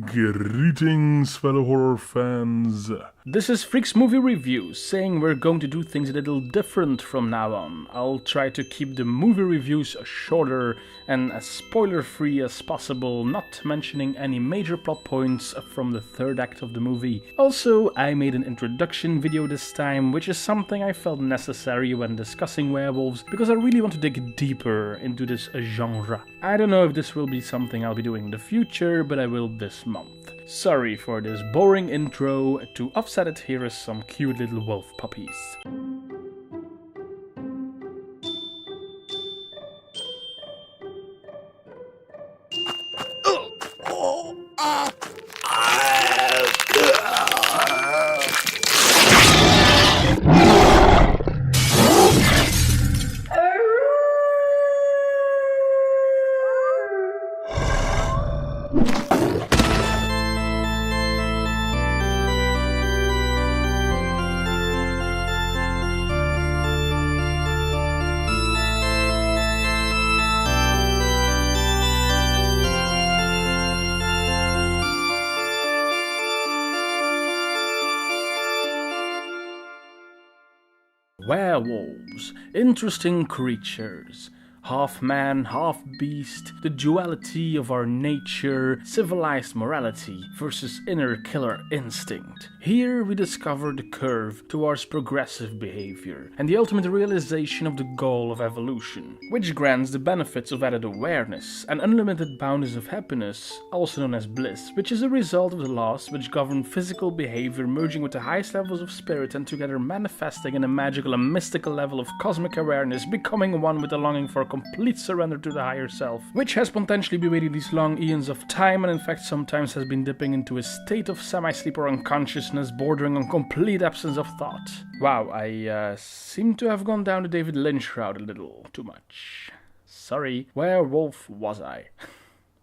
Greetings, fellow horror fans. This is Freaks Movie Reviews, saying we're going to do things a little different from now on. I'll try to keep the movie reviews shorter and as spoiler-free as possible, not mentioning any major plot points from the third act of the movie. Also, I made an introduction video this time, which is something I felt necessary when discussing werewolves, because I really want to dig deeper into this genre. I don't know if this will be something I'll be doing in the future, but I will this month. Sorry for this boring intro. To offset it, here is some cute little wolf puppies. Werewolves, interesting creatures, half man, half beast, the duality of our nature, civilized morality versus inner killer instinct. Here we discover the curve towards progressive behavior and the ultimate realization of the goal of evolution, which grants the benefits of added awareness and unlimited bounties of happiness, also known as bliss, which is a result of the laws which govern physical behavior merging with the highest levels of spirit and together manifesting in a magical and mystical level of cosmic awareness, becoming one with the longing for complete surrender to the higher self, which has potentially been waiting these long eons of time and in fact sometimes has been dipping into a state of semi-sleep or unconsciousness bordering on complete absence of thought. Wow, I seem to have gone down the David Lynch route a little too much. Sorry, where wolf was I?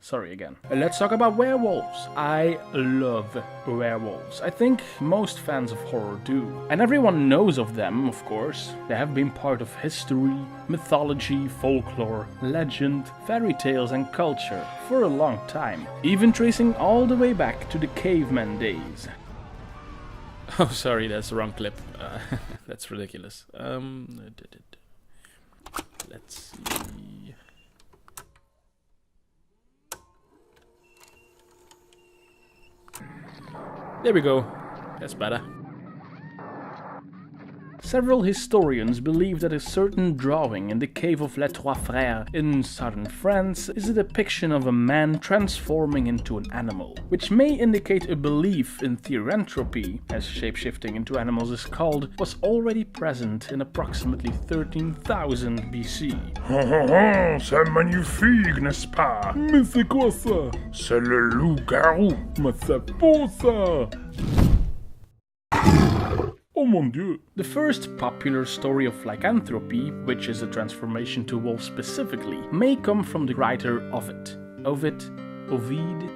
Sorry again. Let's talk about werewolves. I love werewolves. I think most fans of horror do. And everyone knows of them, of course. They have been part of history, mythology, folklore, legend, fairy tales and culture for a long time. Even tracing all the way back to the caveman days. Oh, sorry, that's the wrong clip. That's ridiculous. Let's see. There we go. That's better. Several historians believe that a certain drawing in the cave of Les Trois Frères in southern France is a depiction of a man transforming into an animal, which may indicate a belief in lycanthropy, as shapeshifting into animals is called, was already present in approximately 13,000 BC. C'est magnifique, n'est-ce pas? Mais c'est quoi ça? C'est le loup-garou. Mais c'est faux ça! Oh mon Dieu! The first popular story of lycanthropy, which is a transformation to wolf specifically, may come from the writer Ovid,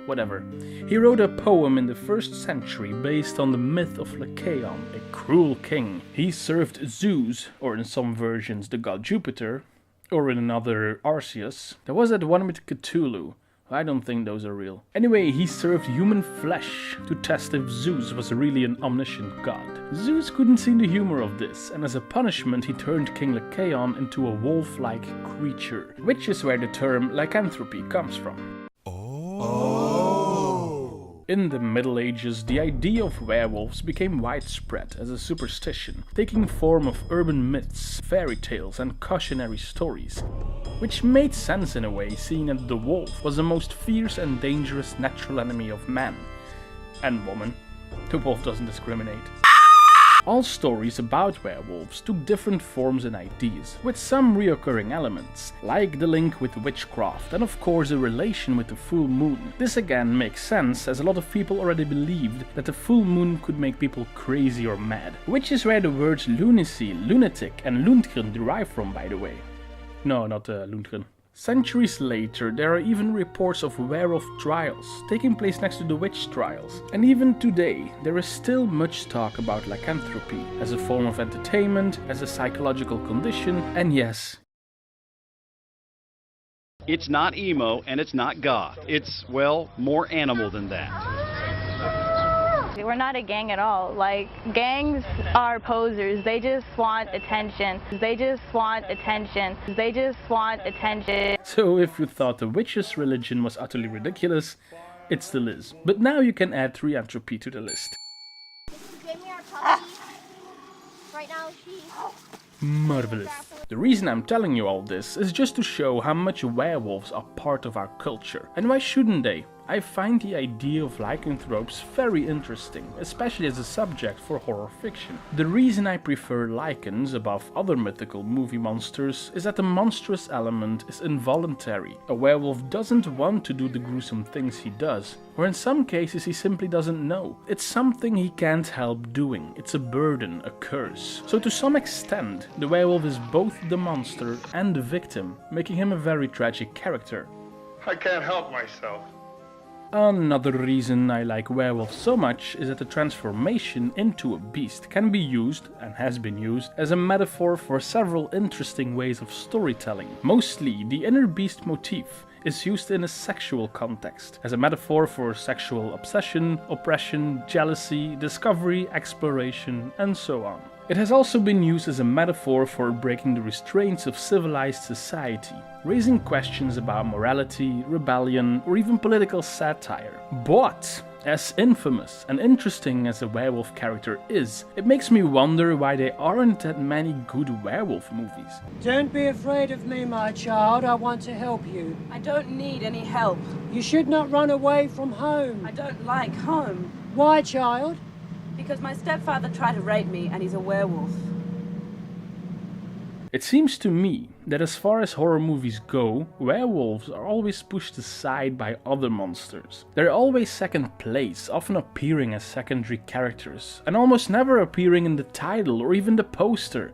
whatever. He wrote a poem in the 1st century based on the myth of Lycaon, a cruel king. He served Zeus, or in some versions the god Jupiter, or in another Arceus. There was that one with Cthulhu. I don't think those are real. Anyway, he served human flesh to test if Zeus was really an omniscient god. Zeus couldn't see the humor of this, and as a punishment he turned King Lycaon into a wolf-like creature, which is where the term lycanthropy comes from. In the Middle Ages, the idea of werewolves became widespread as a superstition, taking form of urban myths, fairy tales and cautionary stories, which made sense in a way, seeing that the wolf was the most fierce and dangerous natural enemy of man and woman. The wolf doesn't discriminate. All stories about werewolves took different forms and ideas, with some reoccurring elements, like the link with witchcraft and of course the relation with the full moon. This again makes sense, as a lot of people already believed that the full moon could make people crazy or mad, which is where the words lunacy, lunatic and Lundgren derive from, by the way. No, not Lundgren. Centuries later, there are even reports of werewolf trials taking place next to the witch trials. And even today, there is still much talk about lycanthropy as a form of entertainment, as a psychological condition, and yes, It's not emo and it's not goth. It's, well, more animal than that. We're not a gang at all. Like, gangs are posers. They just want attention. They just want attention. They just want attention. So if you thought the witch's religion was utterly ridiculous, it still is. But now you can add lycanthropy to the list. Jamie, our puppy. Right now, she's Marvelous. The reason I'm telling you all this is just to show how much werewolves are part of our culture. And why shouldn't they? I find the idea of lycanthropes very interesting, especially as a subject for horror fiction. The reason I prefer lycans above other mythical movie monsters is that the monstrous element is involuntary. A werewolf doesn't want to do the gruesome things he does, or in some cases he simply doesn't know. It's something he can't help doing. It's a burden, a curse. So to some extent, the werewolf is both the monster and the victim, making him a very tragic character. I can't help myself. Another reason I like werewolves so much is that the transformation into a beast can be used, and has been used, as a metaphor for several interesting ways of storytelling. Mostly, the inner beast motif is used in a sexual context, as a metaphor for sexual obsession, oppression, jealousy, discovery, exploration, and so on. It has also been used as a metaphor for breaking the restraints of civilized society, raising questions about morality, rebellion, or even political satire. But, as infamous and interesting as a werewolf character is, it makes me wonder why there aren't that many good werewolf movies. Don't be afraid of me, my child. I want to help you. I don't need any help. You should not run away from home. I don't like home. Why, child? Because my stepfather tried to rape me and he's a werewolf. It seems to me that as far as horror movies go, werewolves are always pushed aside by other monsters. They're always second place, often appearing as secondary characters, and almost never appearing in the title or even the poster.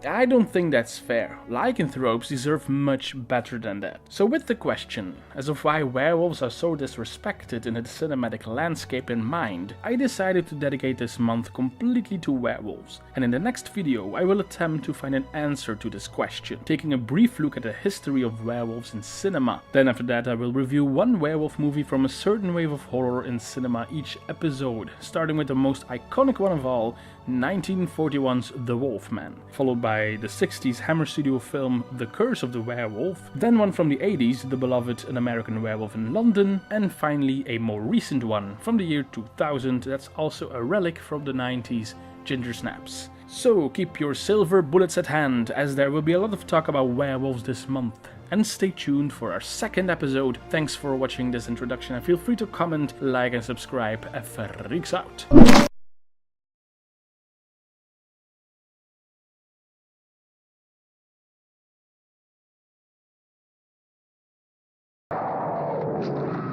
I don't think that's fair. Lycanthropes deserve much better than that. So with the question, as of why werewolves are so disrespected in the cinematic landscape in mind, I decided to dedicate this month completely to werewolves. And in the next video I will attempt to find an answer to this question, taking a brief look at the history of werewolves in cinema. Then after that I will review one werewolf movie from a certain wave of horror in cinema each episode, starting with the most iconic one of all, 1941's The Wolfman, followed by the 60s Hammer Studio film The Curse of the Werewolf, then one from the 80s, the beloved An American Werewolf in London, and finally a more recent one from the year 2000 that's also a relic from the 90s, Ginger Snaps. So keep your silver bullets at hand, as there will be a lot of talk about werewolves this month. And stay tuned for our second episode. Thanks for watching this introduction and feel free to comment, like and subscribe. Freaks out! Thank you.